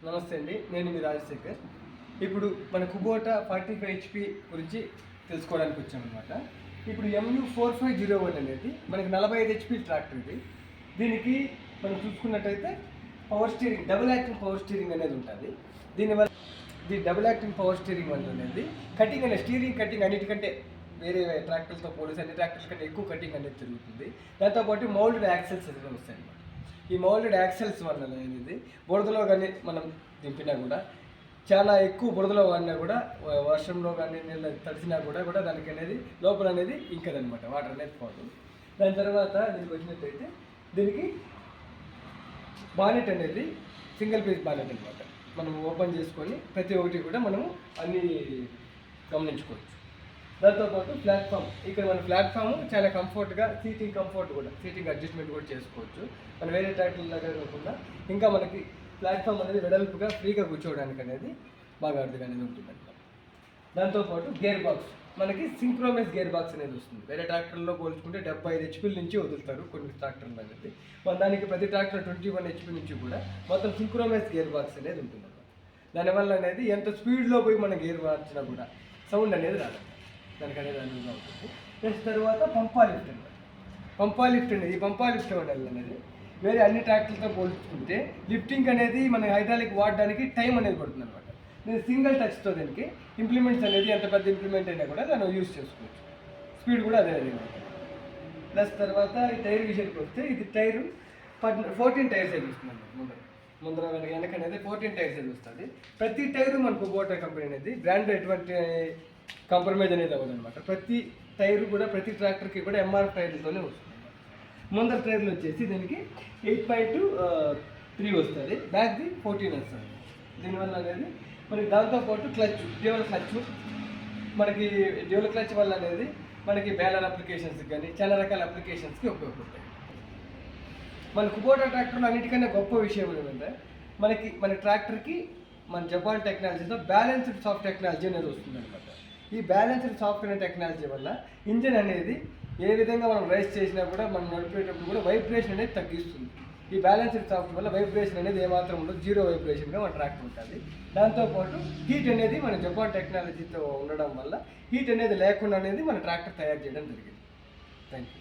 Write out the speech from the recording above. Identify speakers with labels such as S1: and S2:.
S1: నమస్తే అండి, నేను మీ రాజశేఖర్. ఇప్పుడు మన కుబోటా 45 HP గురించి తెలుసుకోవడానికి వచ్చామన్నమాట. ఇప్పుడు MU4501 అనేది మనకి 45 HP ట్రాక్టర్ ఇది. దీనికి మనం చూసుకున్నట్టయితే power steering, double acting power steering అనేది ఉంటుంది. దీనివల్ల డబుల్ యాక్టింగ్ పవర్ స్టీరింగ్ వల్ల అనేది కటింగ్ అనేది స్టీరింగ్ కటింగ్ అన్నిటికంటే వేరే ట్రాక్టర్లతో పోలీసు అన్ని ట్రాక్టర్ల కంటే ఎక్కువ కటింగ్ అనేది జరుగుతుంది. దాంతోపాటు మౌల్డెడ్ యాక్సెల్స్ అనేది వస్తాయి అన్నమాట. ఈ మౌల్డెడ్ యాక్సెల్స్ వల్ల అనేది బురదలో కానీ మనం దింపినా కూడా చాలా ఎక్కువ బురదలో వాడినా కూడా వర్షంలో కానీ నీళ్ళు తడిసినా కూడా దానికి అనేది లోపల అనేది ఇంకదనమాట, వాటర్ అనేది పోదు. దాని తర్వాత దీనికి వచ్చినట్టయితే దీనికి బానెట్ అనేది సింగిల్ పీస్ బానెట్ అనమాట. మనం ఓపెన్ చేసుకొని ప్రతి ఒక్కటి కూడా మనము అన్నీ గమనించుకోవచ్చు. దాంతోపాటు ప్లాట్ఫామ్, ఇక్కడ మన ప్లాట్ఫామ్ చాలా కంఫర్ట్గా సీటింగ్ కంఫర్ట్ కూడా సీటింగ్ అడ్జస్ట్మెంట్ కూడా చేసుకోవచ్చు. మనం వేరే ట్రాక్టర్ లాగా కాకుండా ఇంకా మనకి ప్లాట్ఫామ్ అనేది వెడల్పుగా ఫ్రీగా కూర్చోవడానికి అనేది బాగా అర్థంగా అనేది ఉంటుంది అనమాట. దాంతోపాటు గేర్ బాక్స్, మనకి సింక్రోమైజ్ గేర్ బాక్స్ అనేది వస్తుంది. వేరే ట్రాక్టర్లో పోల్చుకుంటే 75 HP నుంచి వదులుతారు కొన్ని ట్రాక్టర్లు అనేది. మన దానికి ప్రతి ట్రాక్టర్ 21 HP నుంచి కూడా మొత్తం సింక్రోమైజ్ గేర్ బాక్స్ అనేది ఉంటుంది అనమాట. దానివల్ల అనేది ఎంత స్పీడ్లో పోయి మనం గేర్ మార్చినా కూడా సౌండ్ అనేది రాదు, దానికి అనేది అనువుగా ఉంటుంది. నెక్స్ట్ తర్వాత పంపా లిఫ్ట్ అనమాట. పంపా లిఫ్ట్ అనేది ఈ పంపా లిఫ్ట్ అనేది వేరే అన్ని ట్రాక్టర్లతో పోల్చుకుంటే లిఫ్టింగ్ అనేది మన హైడ్రాలిక్ వాడడానికి టైం అనేది పడుతుంది అనమాట. నేను సింగిల్ టచ్తో దీనికి ఇంప్లిమెంట్స్ అనేది ఎంత పెద్ద ఇంప్లిమెంట్ అయినా కూడా దాన్ని యూజ్ చేసుకోవచ్చు. స్పీడ్ కూడా అదే విధంగా ఉంటుంది. ప్లస్ తర్వాత ఈ టైర్ విషయానికి వస్తే ఇది టైరు 14 టైర్స్ అయితే వస్తుంది ముందర వెనక అనేది 14 టైర్స్ అయితే వస్తుంది. ప్రతి టైరు మన కుబోటా కంపెనీ అనేది బ్రాండ్ ఎటువంటి కాంప్రమైజ్ అనేది అవ్వదు అనమాట. ప్రతి టైరు కూడా ప్రతి ట్రాక్టర్కి కూడా MRF టైర్లతోనే వస్తుంది. ముందర టైర్లు వచ్చేసి దీనికి 8.3 వస్తుంది, బ్యాక్ది 14 వస్తుంది. దీనివల్ల అనేది మనకి దాంతోపాటు క్లచ్, డ్యూయల్ క్లచ్, మనకి డ్యూయల్ క్లచ్ వల్ల అనేది మనకి బ్యాలర్ అప్లికేషన్స్కి కానీ చాలా రకాల అప్లికేషన్స్కి ఉపయోగపడతాయి. మన కుబోటా ట్రాక్టర్లో అన్నిటికన్నా గొప్ప విషయం ఏంటంటే మన ట్రాక్టర్కి మన జపాన్ టెక్నాలజీతో బ్యాలెన్స్డ్ సాఫ్ట్ టెక్నాలజీ అనేది వస్తుంది అనమాట. ఈ బ్యాలెన్స్డ్ సాఫ్ట్వేర్ టెక్నాలజీ వల్ల ఇంజిన్ అనేది ఏ విధంగా మనం రైస్ చేసినా కూడా మనం నడిపేటప్పుడు కూడా వైబ్రేషన్ అనేది తగ్గిస్తుంది. ఈ బ్యాలెన్స్డ్ సాఫ్ట్వేర్ వల్ల వైబ్రేషన్ అనేది ఏమాత్రం ఉండదు, జీరో వైబ్రేషన్గా మన ట్రాక్టర్ ఉంటుంది. దాంతోపాటు హీట్ అనేది మన జపాన్ టెక్నాలజీతో ఉండడం వల్ల హీట్ అనేది లేకుండా అనేది మన ట్రాక్టర్ తయారు చేయడం జరిగింది. Thank you.